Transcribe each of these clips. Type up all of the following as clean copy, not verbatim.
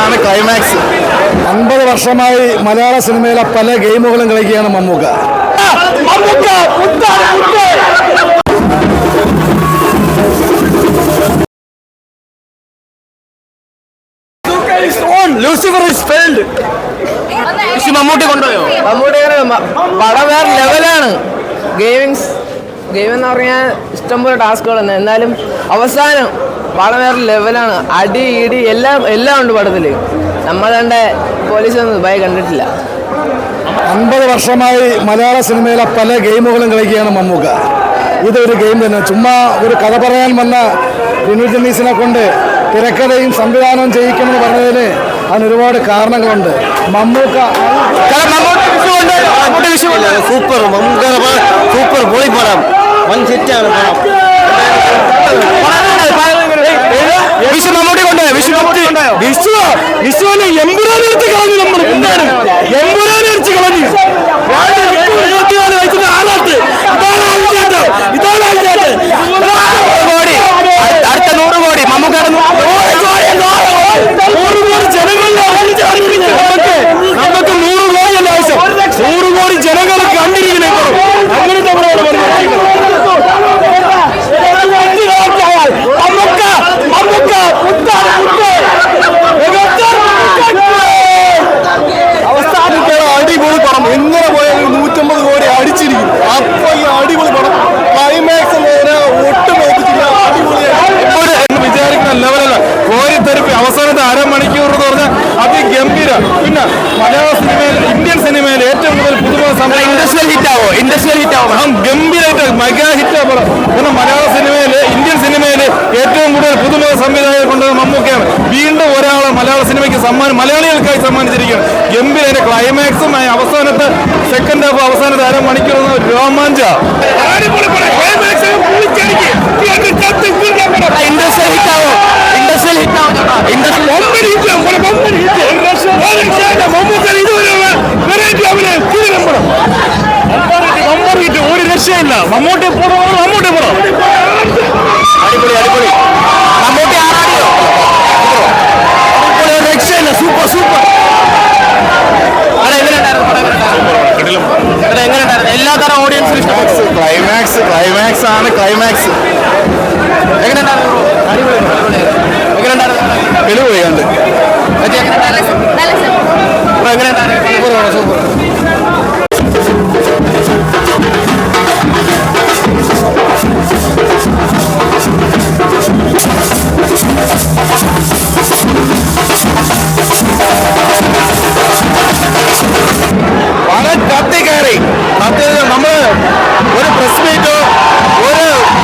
ആണ് ക്ലൈമാക്സ്. 50 വർഷമായി മലയാള സിനിമയിലെ പല ഗെയിമുകളും കളിക്കുകയാണ് മമ്മൂക്ക. മമ്മൂട്ടി കൊണ്ടുപോയോ? മമ്മൂട്ടി പടം വേറെ ലെവലാണ്. ഗെയിം എന്ന് പറഞ്ഞാൽ ഇഷ്ടംപോലെ ടാസ്കുകൾ തന്നെ, എന്നാലും അവസാനം പടം വേറെ ലെവലാണ്. അടി ഇടി എല്ലാം ഉണ്ട് പടത്തിൽ. നമ്മളെ പോലീസൊന്നും ഭയം കണ്ടിട്ടില്ല. 50 വർഷമായി മലയാള സിനിമയിലെ പല ഗെയിമുകളും കളിക്കുകയാണ് മമ്മൂക്ക. ഇതൊരു ഗെയിം തന്നെ. ചുമ്മാ ഒരു കഥ പറയാൻ വന്ന വിനു ജെന്നീസിനെ കൊണ്ട് തിരക്കഥയും സംവിധാനവും ചെയ്യിക്കുമെന്ന് പറഞ്ഞതിന് അതിന് ഒരുപാട് കാരണങ്ങളുണ്ട്. മമ്മൂക്ക സൂപ്പർ സൂപ്പർ പൊളി പടം. വൻ സെറ്റാണ് പടം. വിഷുവിനെ എമ്പുരാനെടുത്ത് കളഞ്ഞു. നമ്മൾ എന്താണ് എമ്പുരാനെടുത്ത് കളഞ്ഞു. അടുത്ത 100 കോടി മമ്മൂക്ക 100 കോടി ജനങ്ങളുടെ നമുക്ക് 100 കോടിയല്ല ആവശ്യം. 100 കോടി ജനങ്ങൾ കണ്ടിരിക്കുന്നു. അങ്ങനത്തെ അടിപൊളി പടം. എങ്ങനെ പോയാലും 150 കോടി അടിച്ചിരിക്കും. അപ്പൊ ഈ അടിപൊളി പടം ക്ലൈമാക്സ് ഒട്ടും വിചാരിക്കുന്ന ലെവലല്ല. കോരിത്തെരുപ്പി അവസാനത്തെ അരമണിക്കൂർ എന്ന് പറഞ്ഞാൽ അതിഗംഭീര. പിന്നെ മലയാള സിനിമയിൽ ഇന്ത്യൻ സിനിമയിൽ ഏറ്റവും കൂടുതൽ പുതുമ ഇൻഡസ്ട്രിയൽ ഹിറ്റ് ആവും. ഗംഭീരമായിട്ട് മെഗാ ഹിറ്റ് ആവും. പിന്നെ മലയാള സിനിമയിൽ ഇന്ത്യൻ സിനിമയിൽ ഏറ്റവും കൂടുതൽ പുതുമ സംവിധായകർ കൊണ്ടത് മമ്മൂക്കയാണ്. വീണ്ടും ഒരാളെ മലയാള സിനിമയ്ക്ക് മലയാളികൾക്കായി സമ്മാനിച്ചിരിക്കുകയാണ്. ഗംഭീര ക്ലൈമാക്സും അവസാനത്തെ സെക്കൻഡ് ഹാഫ് അവസാനത്തെ അരമണിക്കൂർ രോമാഞ്ച. ഇൻഡസ്ട്രിയൽ ഹിറ്റ് ആവും. ഒരു രക്ഷയില്ല. മമ്മൂട്ടി പടം. അടിപൊളി മമ്മൂട്ടി ആറാടിയോ? ഒരു രക്ഷയില്ല. സൂപ്പർ. എങ്ങനെയുണ്ടായിരുന്നു? എല്ലാ തരം ഓഡിയൻസിനും ഇഷ്ടപ്പെട്ടു. ക്ലൈമാക്സ് ആണ്. എങ്ങനെയുണ്ടായിരുന്നു? വെളിപോയാണ്ട് സൂപ്പർ. വളരെ കത്തി കയറി. നമ്മള് ഒരു പ്രസ് മീറ്റോ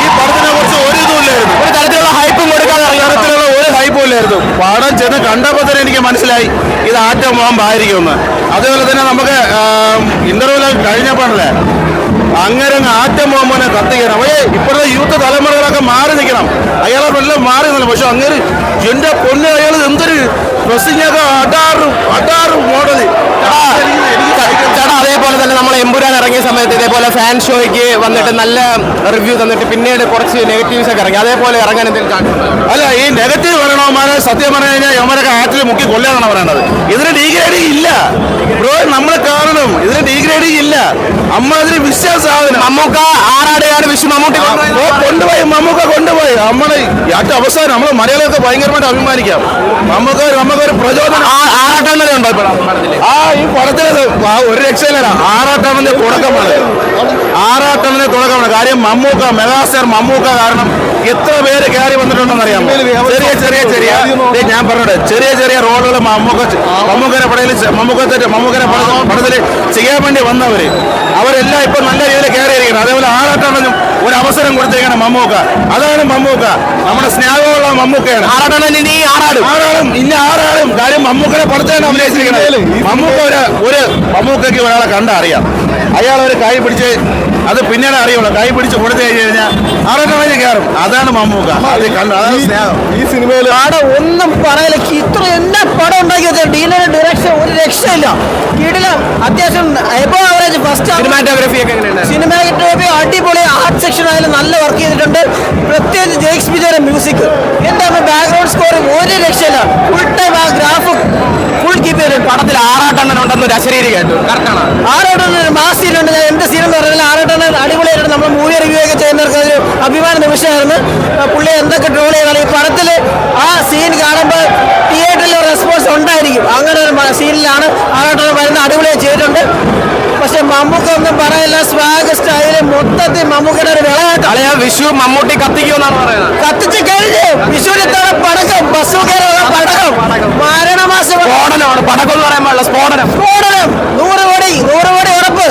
ഈ പടത്തിനെ കുറിച്ച് ഒരു ഇതുമില്ലായിരുന്നു. ഒരു തരത്തിലുള്ള ഹൈപ്പും കൊടുക്കാതെ ഒരു ഹൈപ്പും ഇല്ലായിരുന്നു. പടം ചെന്ന് കണ്ടപ്പോൾ തന്നെ എനിക്ക് മനസ്സിലായി ഇത് ആറ്റം ബോംബായിരിക്കുമെന്ന്. അതേപോലെ തന്നെ നമുക്ക് ഇന്റർവ്യൂല് കഴിഞ്ഞപ്പോഴല്ലേ അങ്ങനെ ആറ്റം ബോംബിനെ കത്തിക്കണം. ഇപ്പോഴത്തെ യൂത്ത് തലമുറകളൊക്കെ മാറി നിൽക്കണം. അയാളെ എല്ലാം മാറി നിൽക്കണം. പക്ഷെ അങ്ങനെ എന്റെ പൊന്ന് അയാൾ എന്തൊരു ഡ്രസ്സിങ്ങൊക്കെ അടാറ് മോഡല്. അതേപോലെ തന്നെ നമ്മൾ എമ്പുരാൻ ഇറങ്ങിയ സമയത്ത് ഇതേപോലെ ഫാൻ ഷോയ്ക്ക് വന്നിട്ട് നല്ല റിവ്യൂ തന്നിട്ട് പിന്നീട് കുറച്ച് നെഗറ്റീവ്സ് ഒക്കെ ഇറങ്ങി. അതേപോലെ ഇറങ്ങാൻ എന്തെങ്കിലും അല്ല. ഈ നെഗറ്റീവ് പറയണവന്മാരെ സത്യം പറഞ്ഞു കഴിഞ്ഞാൽ യവന്മാരൊക്കെ ആറ്റിൽ മുക്കി കൊല്ലാനാണ് പറയേണ്ടത്. ഇതിന് ഡീഗ്രേഡിങ് ഇല്ല ബ്രോ. നമ്മളെ കാണണം. ഇതിന് ഡീഗ്രേഡിങ് ഇല്ല. അമ്മാതിരി വിശ്വാസം മമ്മൂക്ക ആറാടുകയാണ്. മമ്മൂട്ടി കൊണ്ടുപോയി നമ്മളെ ഏറ്റവും അവസാനം നമ്മള് മലയാളികൾക്ക് ഭയങ്കരമായിട്ട് അഭിമാനിക്കാം. നമുക്കൊരു പ്രചോദനം. ആറാട്ടണ്ണനെ ഉണ്ടോ ഈ പടത്തില്? ഒരു രക്ഷയില്ല. ആറാട്ടണ്ണന്റെ തുടക്കമാണ്. കാര്യം മമ്മൂക്ക മെഗാസ്റ്റാർ മമ്മൂക്ക കാരണം എത്ര പേര് കയറി വന്നിട്ടുണ്ടെന്ന് അറിയാം. ചെറിയ ഞാൻ പറഞ്ഞത് ചെറിയ റോളുകൾ മമ്മൂക്കനെ പടത്തിൽ ചെയ്യാൻ വേണ്ടി വന്നവര് അവരെല്ലാം ഇപ്പൊ നല്ല രീതിയിൽ കയറിയിരിക്കണം. അതേപോലെ ആറാട്ടണ്ണനും ഒരു അവസരം കൊടുത്തിരിക്കണം മമ്മൂക്ക. അതാണ് മമ്മൂക്ക. നമ്മുടെ സ്നേഹമുള്ള മമ്മൂക്കയാണ്. ആറാട്ടണ്ണൻ ഇനി ആറാടും. കാര്യം മമ്മൂക്കനെ പടത്തിലാണ് അഭിനയിച്ചിരിക്കുന്നത്. മമ്മൂക്കയ്ക്ക് ഒരാളെ കണ്ടറിയാം. അയാൾ ഒരു കൈ പിടിച്ച് അത് പിന്നീട് അറിയുള്ളൂ. കൈ പിടിച്ച് കൊടുത്തു കഴിഞ്ഞ് കഴിഞ്ഞാൽ ആറേറ്റം കയറും. അതാണ് മമ്മൂക്ക. അത് കണ്ടു. അതാണ് സ്നേഹം. ഈ സിനിമയിൽ പടം ഒന്നും പറയില്ല. ഇത്ര എന്നാ പടം ഉണ്ടാക്കി വെച്ചാൽ ഡീലറുടെ ഡയറക്ഷൻ ഒരു രക്ഷയില്ല. കിടിലം. അത്യാവശ്യം എബോ ആവറേജ് ഫസ്റ്റ് സിനിമാറ്റോഗ്രഫി ഒക്കെ എങ്ങനെയുണ്ട്? സിനിമാറ്റോഗ്രഫി അടിപൊളി. ആർട്ട് സെക്ഷൻ ആയാലും നല്ല വർക്ക് ചെയ്തിട്ടുണ്ട്. പ്രത്യേകിച്ച് ജെയ്ക്സ് ബിജയുടെ മ്യൂസിക്, എന്താ ബാക്ക്ഗ്രൗണ്ട് സ്കോർ ഒരു രക്ഷയില്ല. ഫുൾ ടൈം ആ ഗ്രാഫ് ഫുൾ കീപ്പ് ചെയ്തിട്ടുണ്ട്. പടത്തിൽ ആറാട്ടെണ്ണൻ ഉണ്ടെന്ന് ഒരു അശരീരി കേട്ടു. കറക്റ്റാണ്. ആറാട്ടണ്ണൻ മാസ് സീനുണ്ട്. ഞാൻ എന്റെ സീൻ എന്ന് പറഞ്ഞാൽ ആറാട്ടണ്ണൻ അടിപൊളിയായിട്ട് നമ്മൾ മൂവി റിവ്യൂ ഒക്കെ ചെയ്യുന്നവർക്ക് ഒരു അഭിമാന നിമിഷമായിരുന്നു. പുള്ളി എന്തൊക്കെ ട്രോൾ ചെയ്താൽ ഈ പടത്തിൽ ആ സീൻ കാണുമ്പോൾ തിയേറ്ററിൽ റെസ്പോൺസ് ഉണ്ടായിരിക്കും. അങ്ങനെ ഒരു സീനിലാണ് ആറാട്ടണ്ണൻ വരുന്നത്. അടിപൊളിയായി ചെയ്തിട്ടുണ്ട്. പക്ഷെ മമ്മൂക്ക ഒന്നും പറയില്ല. സ്വാഗ് സ്റ്റൈല് മൊത്തത്തിൽ മമ്മൂക്കയുടെ ഒരു വിളയാട്ടം. അളയാ വിഷു മമ്മൂട്ടി കത്തിക്കുമെന്നാണ് പറയുന്നത്. കത്തിച്ച് കഴിഞ്ഞ് വിഷുവിനെത്താണ് പടക്കം, ബസ്സൂക്കേറുള്ള പടക്കം, മരണമാസം സ്ഫോടനമാണ്. പടക്കം എന്ന് പറയുമ്പോൾ സ്ഫോടനം. സ്ഫോടനം. 100 കോടി ഉറപ്പ്.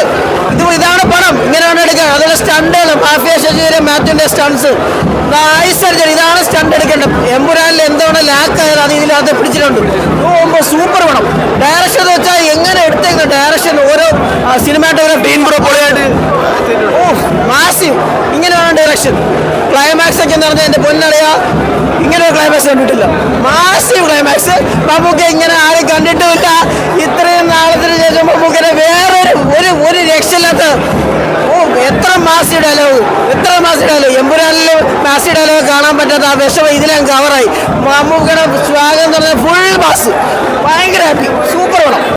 ഇതാണ് പണം. ഇങ്ങനെയാണ് എടുക്കുക. അതുപോലെ സ്റ്റണ്ടുകൾ, മാഫിയ ശശീര മാത്യുവിന്റെ സ്റ്റൺസ്, സർജറി. ഇതാണ് സ്റ്റണ്ട് എടുക്കേണ്ടത്. എമ്പുരാനിൽ എന്താണ് ലാക്കായത് അത് ഇതിനകത്ത് പിടിച്ചിട്ടുണ്ട്. സൂപ്പർ പണം. ഡയറക്ഷൻ എന്ന് വെച്ചാൽ എങ്ങനെ എടുത്തേക്കും ഡയറക്ഷൻ. ഓരോ സിനിമാറ്റോഗ്രാഫി പൊളിയായിട്ട് മാസീവ്. ഇങ്ങനെയാണ് ഡയറക്ഷൻ. ക്ലൈമാക്സ് ഒക്കെ എന്ന് പറഞ്ഞാൽ എന്റെ പൊന്നറിയ ഇങ്ങനെ ഒരു ക്ലൈമാക്സ് കണ്ടിട്ടില്ല. Massive climax. മമ്മൂക്ക ഇങ്ങനെ ആരും കണ്ടിട്ടുമില്ല. ഇത്രയും നാളത്തിന് ശേഷം മമ്മൂക്കനെ വേറൊരു ഒരു രക്ഷയില്ലാത്ത എത്ര മാസി ഡയലോഗ്, എത്ര മാസി ഡയലോഗ്. എമ്പുരാനിൽ മാസി ഡയലോഗ് കാണാൻ പറ്റാത്ത ആ വിഷമം ഇതിലും കവറായി. മമ്മൂക്കയുടെ സ്വാഗതം എന്ന് പറഞ്ഞാൽ ഫുൾ മാസ്. ഭയങ്കര ഹാപ്പി. സൂപ്പർ പടം.